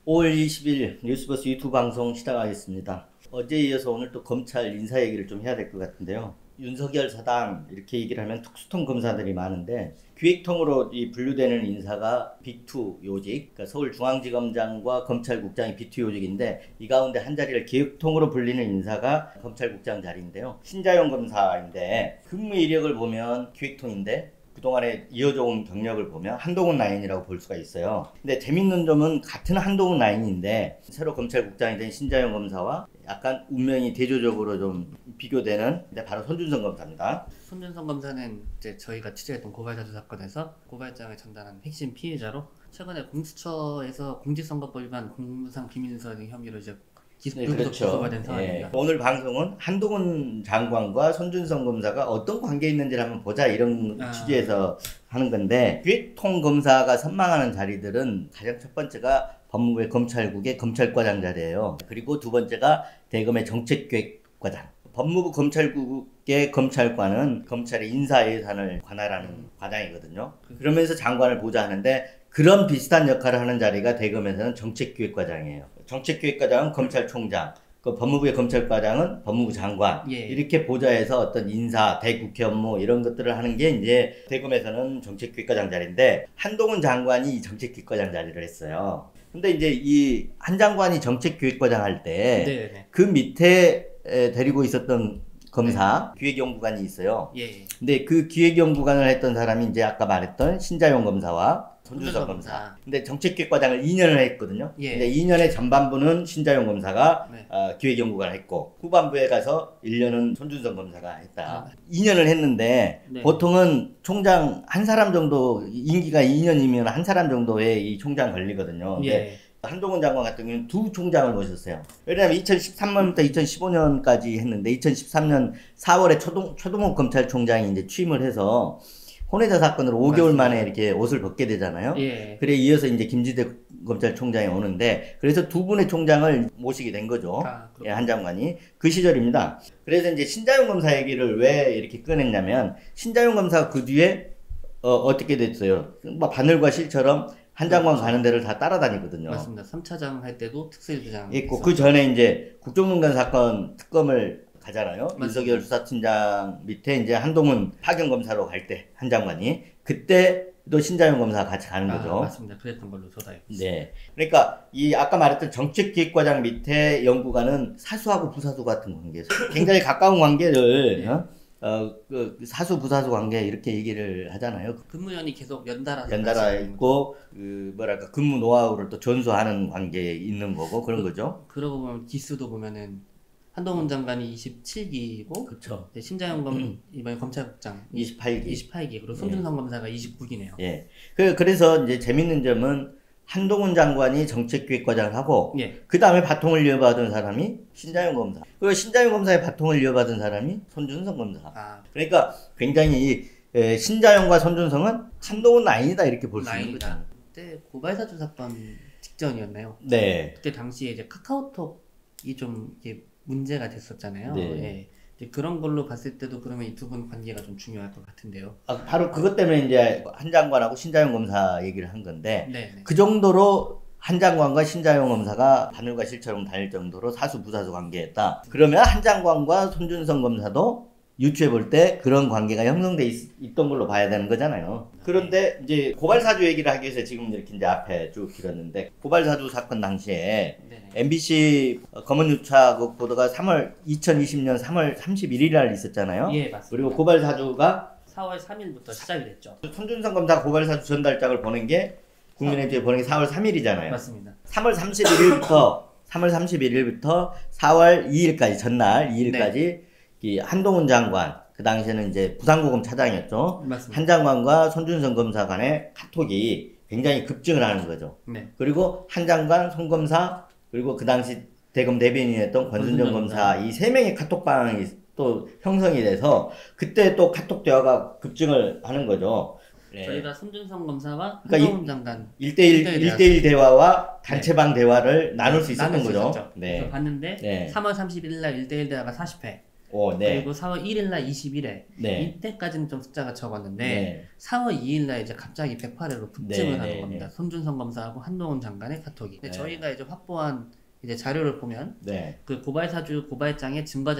5월 20일 뉴스버스 유튜브 방송 시작하겠습니다. 어제에 이어서 오늘 또 검찰 인사 얘기를 좀 해야 될 것 같은데요. 윤석열 사당 이렇게 얘기를 하면 특수통 검사들이 많은데 기획통으로 이 분류되는 인사가 B2 요직, 그러니까 서울중앙지검장과 검찰국장이 B2 요직인데 이 가운데 한 자리를 기획통으로 불리는 인사가 검찰국장 자리인데요. 신자용 검사인데 근무 이력을 보면 기획통인데 그동안에 이어져 온 경력을 보면 한동훈 라인이라고 볼 수가 있어요. 근데 재밌는 점은 같은 한동훈 라인인데 새로 검찰국장이 된 신자영 검사와 약간 운명이 대조적으로 좀 비교되는 근데 바로 손준성 검사입니다. 손준성 검사는 이제 저희가 취재했던 고발사주 사건에서 고발장을 전달한 핵심 피해자로 최근에 공수처에서 공직선거법 위반 공무상 비밀누설 혐의로 이제 네, 그렇죠. 고발된 상황입니다. 오늘 방송은 한동훈 장관과 손준성 검사가 어떤 관계에 있는지를 한번 보자 이런 취지에서 하는 건데 기획통 검사가 선망하는 자리들은 가장 첫 번째가 법무부의 검찰국의 검찰과장 자리예요. 그리고 두 번째가 대검의 정책기획과장. 법무부 검찰국의 검찰관은 검찰의 인사예산을 관할하는 과장이거든요. 그러면서 장관을 보좌 하는데 그런 비슷한 역할을 하는 자리가 대검에서는 정책기획과장이에요. 정책기획과장은 검찰총장, 그 법무부의 검찰과장은 법무부 장관. 예. 이렇게 보좌해서 어떤 인사, 대국회 업무 이런 것들을 하는 게 이제 대검에서는 정책기획과장 자리인데 한동훈 장관이 이 정책기획과장 자리를 했어요. 근데 이제 이 한 장관이 정책기획과장 할 때 그 밑에 데리고 있었던 검사, 기획연구관이 있어요. 예. 근데 그 기획연구관을 했던 사람이 이제 아까 말했던 신자용 검사와 손준성 검사. 근데 정책기획과장을 2년을 했거든요. 예. 근데 2년의 전반부는 신자용 검사가 네. 기획연구관을 했고 후반부에 가서 1년은 손준성 검사가 했다. 2년을 했는데 네. 보통은 총장 한 사람 정도 임기가 2년이면 한 사람 정도의 이 총장 걸리거든요. 근데 예. 한동훈 장관 같은 경우는 두 총장을 모셨어요. 왜냐하면 2013년부터 2015년까지 했는데 2013년 4월에 최동욱 검찰총장이 이제 취임을 해서 혼외자 사건으로 5개월 만에 이렇게 옷을 벗게 되잖아요. 예. 그래 이어서 이제 김지대 검찰총장이 오는데 그래서 두 분의 총장을 모시게 된 거죠. 예, 한 장관이 그 시절입니다. 그래서 이제 신자용 검사 얘기를 왜 이렇게 꺼냈냐면 신자용 검사가 그 뒤에 어떻게 됐어요? 뭐 바늘과 실처럼 한 장관 가는 데를 다 따라다니거든요. 맞습니다. 3차장 할 때도 특수일부장 있고 그 전에 이제 국정농단 사건 특검을 가잖아요. 맞습니다. 윤석열 수사팀장 밑에 이제 한동훈 파견검사로 갈 때 한 장관이 그때도 신자용 검사가 같이 가는 거죠. 맞습니다. 그랬던 걸로 저도 알고 있습니다. 네. 그러니까 이 아까 말했던 정책기획과장 밑에 연구관은 사수하고 부사수 같은 관계, 굉장히 가까운 관계를 그 사수 부사수 관계 이렇게 얘기를 하잖아요. 근무연이 계속 연달아 있고 그 뭐랄까 근무 노하우를 또 전수하는 관계에 있는 거고 그런 거죠. 그러고 보면 기수도 보면은 한동훈 장관이 27기고 그렇죠. 신자영 이번에 검찰국장 28기. 그리고 손준성 검사가 29기네요. 예. 그래서 이제 재밌는 점은 한동훈 장관이 정책기획과장을 하고 예. 그 다음에 바통을 이어받은 사람이 신자용 검사. 그리고 신자용 검사의 바통을 이어받은 사람이 손준성 검사. 그러니까 굉장히 신자용과 손준성은 한동훈 라인이다 이렇게 볼 수 있는 거죠. 그때 고발사주 사건 직전이었나요? 네. 그때 당시에 이제 카카오톡이 좀 이게 문제가 됐었잖아요. 네. 예. 이제 그런 걸로 봤을 때도 그러면 이 두 분 관계가 좀 중요할 것 같은데요. 바로 그것 때문에 이제 한 장관하고 신자용 검사 얘기를 한 건데 네. 그 정도로 한 장관과 신자용 검사가 바늘과 실처럼 다닐 정도로 사수 부사수 관계였다. 그러면 한 장관과 손준성 검사도 유추해 볼 때 그런 관계가 형성돼 있던 걸로 봐야 되는 거잖아요. 그런데 이제 고발사주 얘기를 하기 위해서 지금 이렇게 이제 앞에 쭉 길었는데 고발사주 사건 당시에 MBC 검언유착 보도가 2020년 3월 31일 날 있었잖아요. 예, 맞습니다. 그리고 고발사주가 4월 3일부터 시작이 됐죠. 손준성 검사 고발사주 전달장을 보낸 게 국민의힘에 보낸 게 4월 3일이잖아요. 맞습니다. 3월 31일부터 4월 2일까지 전날 2일까지 이 한동훈 장관 그 당시에는 이제 부산고검 차장이었죠. 맞습니다. 한 장관과 손준성 검사 간의 카톡이 굉장히 급증을 하는 거죠. 네. 그리고 한 장관, 손 검사 그리고 그 당시 대검 대변인이었던 권순정 검사 이 세 명의 카톡방이 또 형성이 돼서 그때 또 카톡 대화가 급증을 하는 거죠. 네. 저희가 손준성 검사와 그러니까 한동훈 장관 1대1 대화와 단체방 대화를 나눌 수 있었던 거죠. 네. 그래서 봤는데 3월 31일 날 1대1 대화가 40회 오, 네. 그리고 4월 1일날 21회 네. 이때까지는 좀 숫자가 적었는데 네. 4월 2일날 이제 갑자기 108회로 급증을 네, 하는 네, 겁니다. 네. 손준성 검사하고 한동훈 장관의 카톡이. 근데 네. 저희가 이제 확보한 이제 자료를 보면 네. 그 고발 사주 고발장에 증거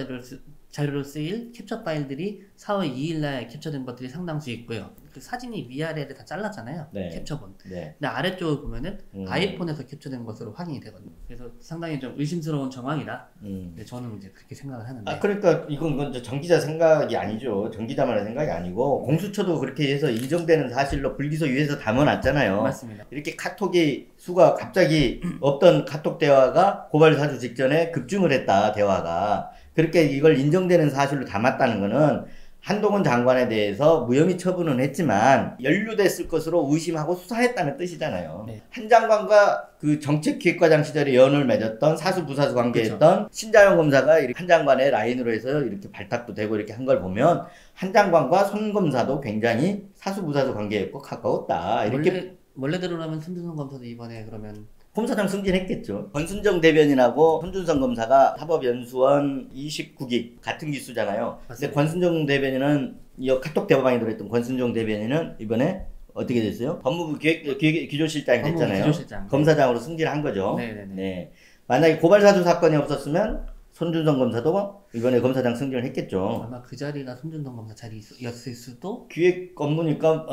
자료로 쓰일 캡처 파일들이 4월 2일날 캡처된 것들이 상당수 있고요. 그 사진이 위아래를 다 잘랐잖아요. 네. 캡처본. 네. 근데 아래쪽을 보면은 아이폰에서 캡처된 것으로 확인이 되거든요. 그래서 상당히 좀 의심스러운 정황이다. 근데 저는 이제 그렇게 생각을 하는데. 그러니까 이건 정 기자 생각이 아니죠. 정 기자만의 생각이 아니고 공수처도 그렇게 해서 인정되는 사실로 불기소 유예서 담아놨잖아요. 맞습니다. 이렇게 카톡이 수가 갑자기 없던 카톡 대화가 고발 사주 직전에 급증을 했다. 대화가. 그렇게 이걸 인정되는 사실로 담았다는 거는 한동훈 장관에 대해서 무혐의 처분은 했지만 연루됐을 것으로 의심하고 수사했다는 뜻이잖아요. 네. 한 장관과 그 정책기획과장 시절에 연을 맺었던 사수 부사수 관계했던 그렇죠. 신자영 검사가 한 장관의 라인으로 해서 이렇게 발탁도 되고 이렇게 한 걸 보면 한 장관과 손 검사도 굉장히 사수 부사수 관계였고 가까웠다. 이렇게 원래대로라면 손준성 검사도 이번에 그러면 검사장 승진했겠죠. 권순정 대변인하고 손준성 검사가 사법연수원 29기 같은 기수잖아요. 근데 맞습니다. 권순정 대변인은 이 카톡 대화방에 들어있던 권순정 대변인은 이번에 어떻게 됐어요? 법무부 기조실장이 됐잖아요. 기조실장. 검사장으로 승진한 거죠. 네네네. 네. 만약에 고발사주 사건이 없었으면 손준성 검사도 이번에 검사장 승진을 했겠죠. 아마 그 자리가 손준성 검사 자리였을 수도. 기획 업무니까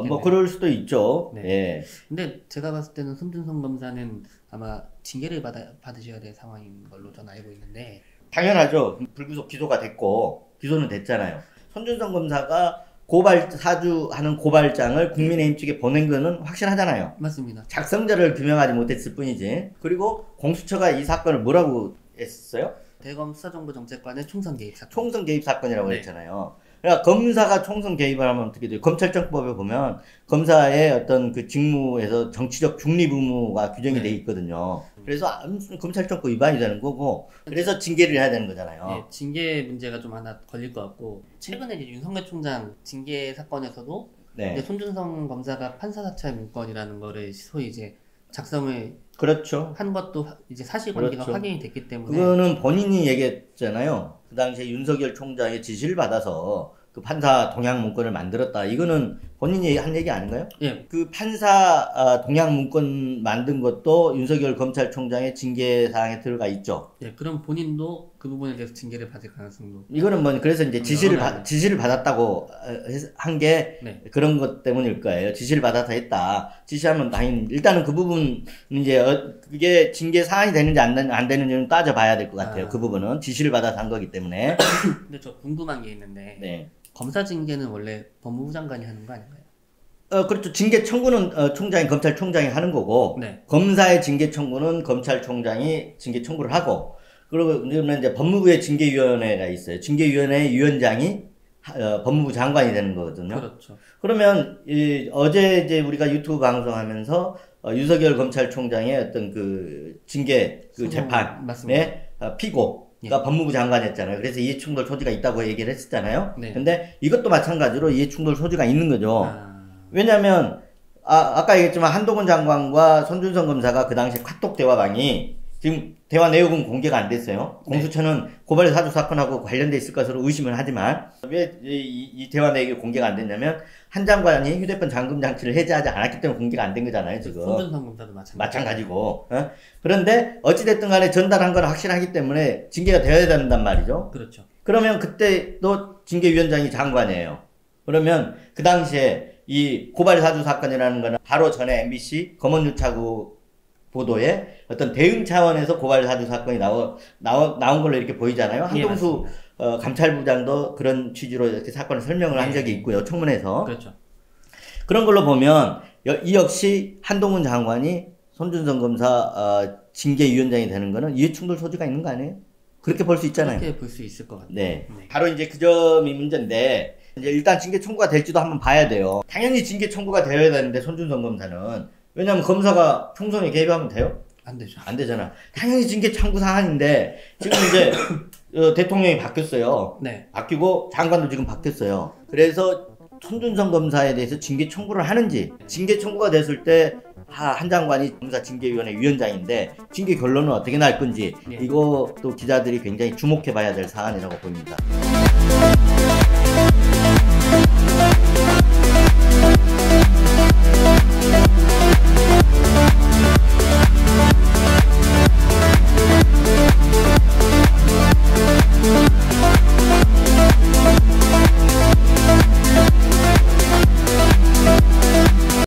네, 뭐 그럴 수도 있죠. 네. 예. 근데 제가 봤을 때는 손준성 검사는 아마 징계를 받으셔야 될 상황인 걸로 저는 알고 있는데. 당연하죠. 불구속 기소가 됐고 기소는 됐잖아요. 손준성 검사가 고발 사주하는 고발장을 국민의힘 측에 보낸 거는 확실하잖아요. 맞습니다. 작성자를 규명하지 못했을 뿐이지. 그리고 공수처가 이 사건을 뭐라고 했어요? 대검 수사정보정책관의 총선 개입 사건. 총선 개입 사건이라고 네. 했잖아요. 그러니까 검사가 총선 개입을 하면 어떻게 돼요? 검찰청법에 보면 검사의 어떤 그 직무에서 정치적 중립 의무가 규정이 네. 돼 있거든요. 그래서 검찰청법 위반이 되는 거고, 그래서 징계를 해야 되는 거잖아요. 네, 징계 문제가 좀 하나 걸릴 것 같고, 최근에 이제 윤석열 총장 징계 사건에서도 네. 이제 손준성 검사가 판사 사찰 문건이라는 거를 소위 이제 작성을 그렇죠. 한 것도 이제 사실관계가 그렇죠. 확인이 됐기 때문에. 그거는 본인이 얘기했잖아요. 그 당시에 윤석열 총장의 지시를 받아서 그 판사 동향 문건을 만들었다. 이거는 본인이 한 얘기 아닌가요? 예, 그 판사 동향 문건 만든 것도 윤석열 검찰총장의 징계 사항에 들어가 있죠. 예, 그럼 본인도 그 부분에 대해서 징계를 받을 가능성도. 이거는 뭐 그래서 이제 지시를 받았다고 한 게 네. 그런 것 때문일 거예요. 지시를 받아서 했다. 지시하면 당연히 일단은 그 부분 이제 그게 징계 사안이 되는지 안 되는지는 따져봐야 될 것 같아요. 그 부분은 지시를 받아서 한 거기 때문에. 근데 저 궁금한 게 있는데 네. 검사 징계는 원래 법무부 장관이 하는 거 아닌가요? 그렇죠. 징계 청구는 검찰총장이 하는 거고, 네. 검사의 징계 청구는 검찰총장이 징계 청구를 하고, 그러면 이제 법무부의 징계위원회가 있어요. 징계위원회 위원장이 법무부 장관이 되는 거거든요. 그렇죠. 그러면 어제 이제 우리가 유튜브 방송하면서 윤석열 검찰총장의 어떤 그 징계 그 재판의 맞습니다. 피고가 예. 법무부 장관이었잖아요. 그래서 이해충돌 소지가 있다고 얘기를 했었잖아요. 네. 근데 이것도 마찬가지로 이해충돌 소지가 있는 거죠. 아, 왜냐면 아까 얘기했지만 한동훈 장관과 손준성 검사가 그 당시 카톡 대화방이 지금 대화 내용은 공개가 안 됐어요. 네. 공수처는 고발 사주 사건하고 관련돼 있을 것으로 의심을 하지만 왜 이 대화 내용이 공개가 안 됐냐면 한 장관이 휴대폰 잠금 장치를 해제하지 않았기 때문에 공개가 안 된 거잖아요. 지금 손준성 검사도 마찬가지고. 그런데 어찌됐든 간에 전달한 건 확실하기 때문에 징계가 되어야 된단 말이죠. 그렇죠. 그러면 그때도 징계위원장이 장관이에요. 그러면 그 당시에 이 고발 사주 사건이라는 거는 바로 전에 MBC 검언유착 보도에 어떤 대응 차원에서 고발 사주 사건이 나온 걸로 이렇게 보이잖아요. 한동수 감찰부장도 그런 취지로 이렇게 사건을 설명을 한 적이 있고요. 청문회에서. 그렇죠. 그런 걸로 보면 이 역시 한동훈 장관이 손준성 검사 징계위원장이 되는 거는 이해충돌 소지가 있는 거 아니에요? 그렇게 볼 수 있잖아요. 그렇게 볼 수 있을 것 같아요. 네. 네. 바로 이제 그 점이 문제인데, 이제 일단 징계 청구가 될지도 한번 봐야 돼요. 당연히 징계 청구가 되어야 되는데, 손준성 검사는. 왜냐면 검사가 총선에 개입하면 돼요? 안 되죠. 안 되잖아. 당연히 징계 청구 사안인데, 지금 이제, 대통령이 바뀌었어요. 네. 바뀌고, 장관도 지금 바뀌었어요. 그래서 손준성 검사에 대해서 징계 청구를 하는지, 징계 청구가 됐을 때, 한 장관이 검사징계위원회 위원장인데 징계 결론은 어떻게 날 건지 예. 이것도 기자들이 굉장히 주목해 봐야 될 사안이라고 보입니다.